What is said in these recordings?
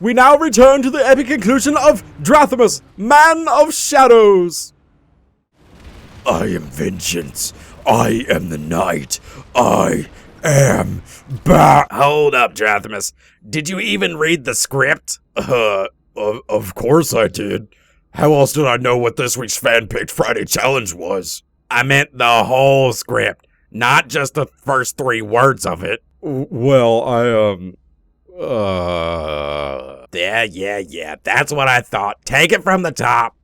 We now return to the epic conclusion of Drathamus, Man of Shadows. I am vengeance. I am the night. I am back. Hold up, Drathamus. Did you even read the script? Of course I did. How else did I know what this week's fan-picked Friday challenge was? I meant the whole script, not just the first 3 words of it. Well, Yeah, that's what I thought. Take it from the top.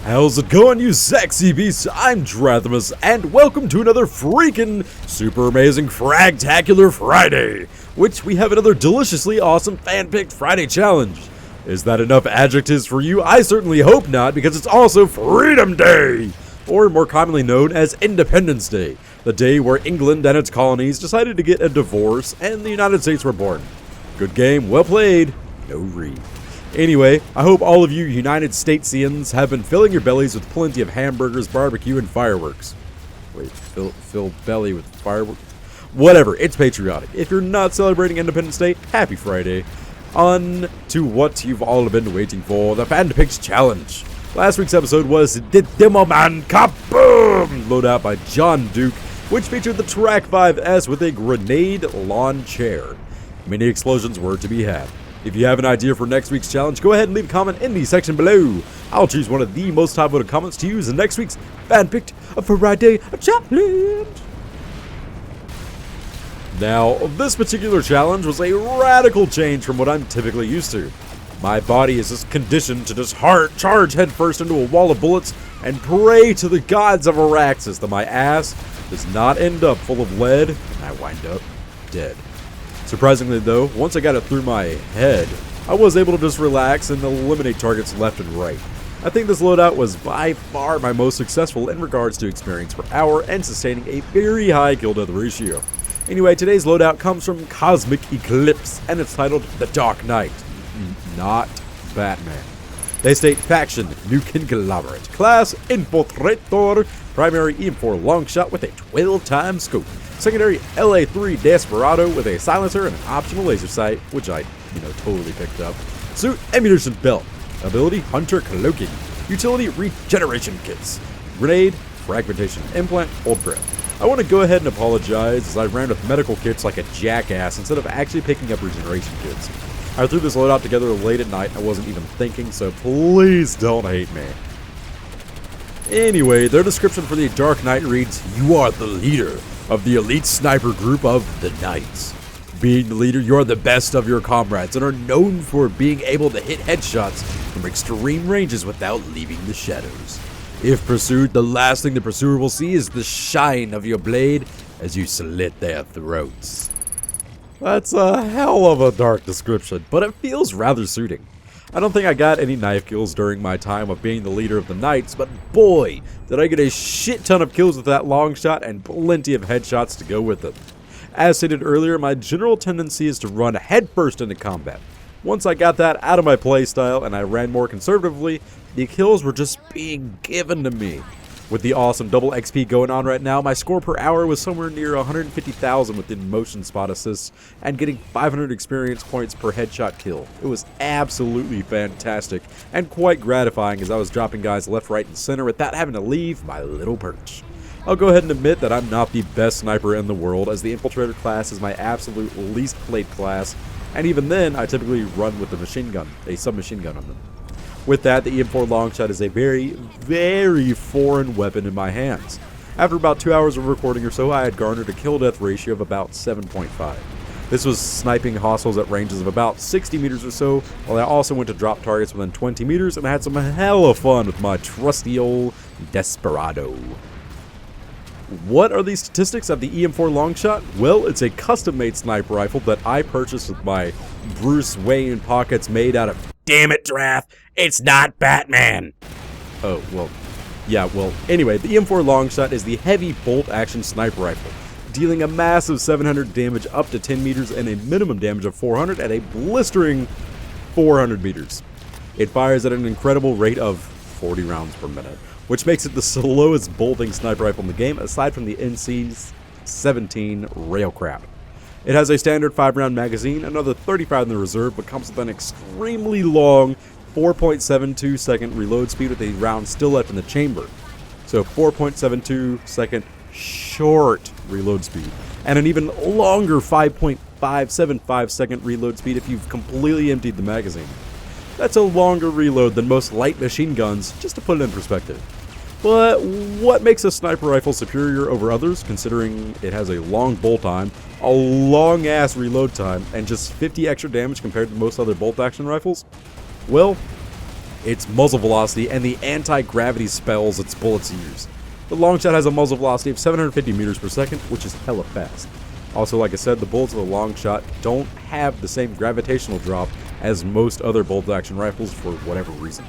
How's it going, you sexy beasts? I'm Drathamus, and welcome to another freaking super amazing Fragtacular Friday, which we have another deliciously awesome fan-picked Friday challenge. Is that enough adjectives for you? I certainly hope not, because it's also Freedom Day, or more commonly known as Independence Day, the day where England and its colonies decided to get a divorce and the United States were born. Good game, well played, no read. Anyway, I hope all of you United Statesians have been filling your bellies with plenty of hamburgers, barbecue, and fireworks. Wait, fill belly with fireworks? Whatever, it's patriotic. If you're not celebrating Independence Day, happy Friday. On to what you've all been waiting for, the Fan Picks Challenge. Last week's episode was The Demo Man Kaboom! Loadout by John Duke, which featured the Track 5S with a grenade lawn chair. Many explosions were to be had. If you have an idea for next week's challenge, go ahead and leave a comment in the section below. I'll choose one of the most top voted comments to use in next week's fan-picked Friday challenge. Now, this particular challenge was a radical change from what I'm typically used to. My body is just conditioned to just charge headfirst into a wall of bullets and pray to the gods of Araxis that my ass does not end up full of lead and I wind up dead. Surprisingly though, once I got it through my head, I was able to just relax and eliminate targets left and right. I think this loadout was by far my most successful in regards to experience per hour and sustaining a very high kill death ratio. Anyway, today's loadout comes from Cosmic Eclipse and it's titled The Dark Knight, not Batman. They state faction, new Conglomerate, class, Infiltrator, primary EM4 Longshot with a 12-time scope, secondary LA3 Desperado with a silencer and an optional laser sight, which I, totally picked up, suit, ammunition belt, ability, hunter, cloaking, utility, regeneration kits, grenade, fragmentation, implant, old breath. I want to go ahead and apologize as I ran with medical kits like a jackass instead of actually picking up regeneration kits. I threw this loadout together late at night, I wasn't even thinking, so please don't hate me. Anyway, their description for the Dark Knight reads, "You are the leader of the elite sniper group of the Knights. Being the leader, you are the best of your comrades and are known for being able to hit headshots from extreme ranges without leaving the shadows. If pursued, the last thing the pursuer will see is the shine of your blade as you slit their throats." That's a hell of a dark description, but it feels rather suiting. I don't think I got any knife kills during my time of being the leader of the Knights, but boy, did I get a shit ton of kills with that long shot and plenty of headshots to go with it. As stated earlier, my general tendency is to run headfirst into combat. Once I got that out of my playstyle and I ran more conservatively, the kills were just being given to me. With the awesome double XP going on right now, my score per hour was somewhere near 150,000 within motion spot assists and getting 500 experience points per headshot kill. It was absolutely fantastic and quite gratifying as I was dropping guys left, right, and center without having to leave my little perch. I'll go ahead and admit that I'm not the best sniper in the world, as the Infiltrator class is my absolute least played class, and even then I typically run with the machine gun, a submachine gun on them. With that, the EM4 Longshot is a very, very foreign weapon in my hands. After about 2 hours of recording or so, I had garnered a kill-death ratio of about 7.5. This was sniping hostiles at ranges of about 60 meters or so, while I also went to drop targets within 20 meters and I had some hella fun with my trusty old Desperado. What are the statistics of the EM4 Longshot? Well, it's a custom-made sniper rifle that I purchased with my Bruce Wayne pockets made out of... Damn it, Drath, it's not Batman. Oh, well, yeah, anyway, the EM4 Longshot is the heavy bolt-action sniper rifle, dealing a massive 700 damage up to 10 meters and a minimum damage of 400 at a blistering 400 meters. It fires at an incredible rate of 40 rounds per minute, which makes it the slowest bolting sniper rifle in the game aside from the NC-17 rail crap. It has a standard 5-round magazine, another 35 in the reserve, but comes with an extremely long 4.72 second reload speed with a round still left in the chamber. So 4.72 second short reload speed, and an even longer 5.575 second reload speed if you've completely emptied the magazine. That's a longer reload than most light machine guns, just to put it in perspective. But what makes a sniper rifle superior over others, considering it has a long bolt time, a long ass reload time, and just 50 extra damage compared to most other bolt action rifles? Well, its muzzle velocity and the anti-gravity spells its bullets use. The Longshot has a muzzle velocity of 750 meters per second, which is hella fast. Also, like I said, the bullets of the Longshot don't have the same gravitational drop as most other bolt action rifles for whatever reason.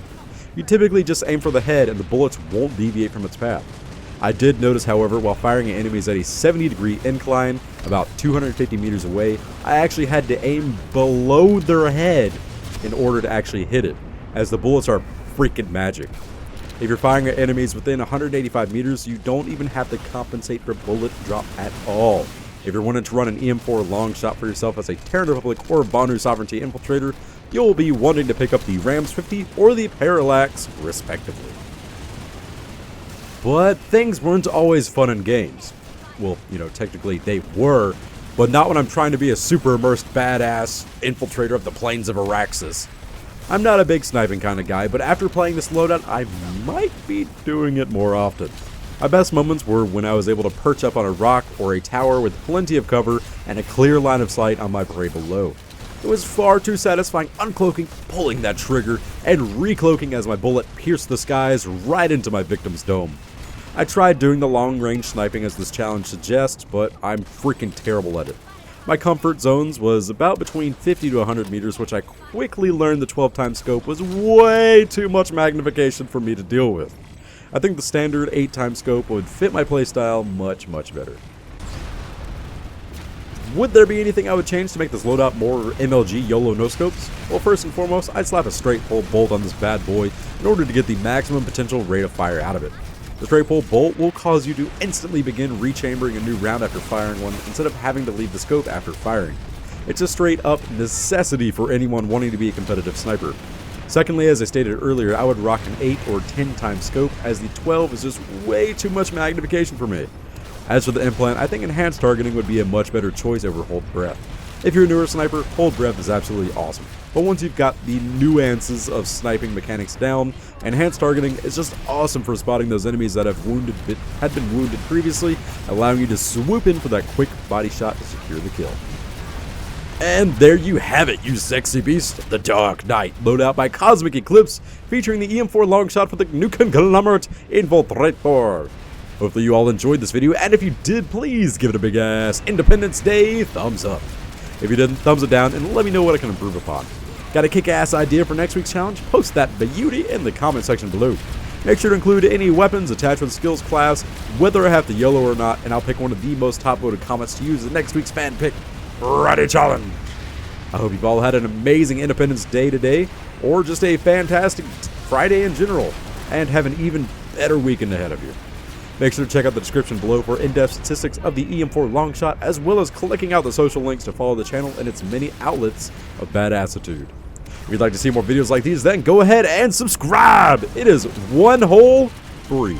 You typically just aim for the head and the bullets won't deviate from its path. I did notice, however, while firing at enemies at a 70-degree incline about 250 meters away, I actually had to aim below their head in order to actually hit it, as the bullets are freaking magic. If you're firing at enemies within 185 meters, you don't even have to compensate for bullet drop at all. If you're wanting to run an EM4 Longshot for yourself as a Terran Republic or Banu Sovereignty Infiltrator, you'll be wanting to pick up the Rams 50 or the Parallax, respectively. But things weren't always fun in games. Well, technically they were, but not when I'm trying to be a super immersed badass infiltrator of the plains of Araxis. I'm not a big sniping kind of guy, but after playing this loadout, I might be doing it more often. My best moments were when I was able to perch up on a rock or a tower with plenty of cover and a clear line of sight on my prey below. It was far too satisfying uncloaking, pulling that trigger, and recloaking as my bullet pierced the skies right into my victim's dome. I tried doing the long-range sniping as this challenge suggests, but I'm freaking terrible at it. My comfort zones was about between 50 to 100 meters, which I quickly learned the 12-time scope was way too much magnification for me to deal with. I think the standard 8-time scope would fit my playstyle much, much better. Would there be anything I would change to make this loadout more MLG YOLO no-scopes? Well, first and foremost, I'd slap a straight pull bolt on this bad boy in order to get the maximum potential rate of fire out of it. The straight pull bolt will cause you to instantly begin rechambering a new round after firing one instead of having to leave the scope after firing. It's a straight up necessity for anyone wanting to be a competitive sniper. Secondly, as I stated earlier, I would rock an 8 or 10-time scope as the 12 is just way too much magnification for me. As for the implant, I think enhanced targeting would be a much better choice over hold breath. If you're a newer sniper, hold breath is absolutely awesome. But once you've got the nuances of sniping mechanics down, enhanced targeting is just awesome for spotting those enemies that had been wounded previously, allowing you to swoop in for that quick body shot to secure the kill. And there you have it, you sexy beast, the Dark Knight loadout by Cosmic Eclipse, featuring the EM4 Longshot for the new Conglomerate Infiltrator. Hopefully you all enjoyed this video, and if you did, please give it a big ass Independence Day thumbs up. If you didn't, thumbs it down and let me know what I can improve upon. Got a kick-ass idea for next week's challenge? Post that beauty in the comment section below. Make sure to include any weapons, attachments, skills, class, whether I have the YOLO or not, and I'll pick one of the most top-voted comments to use in next week's fan pick Friday challenge. I hope you've all had an amazing Independence Day today, or just a fantastic Friday in general, and have an even better weekend ahead of you. Make sure to check out the description below for in-depth statistics of the EM4 Longshot, as well as clicking out the social links to follow the channel and its many outlets of badassitude. If you'd like to see more videos like these, then go ahead and subscribe! It is one whole free.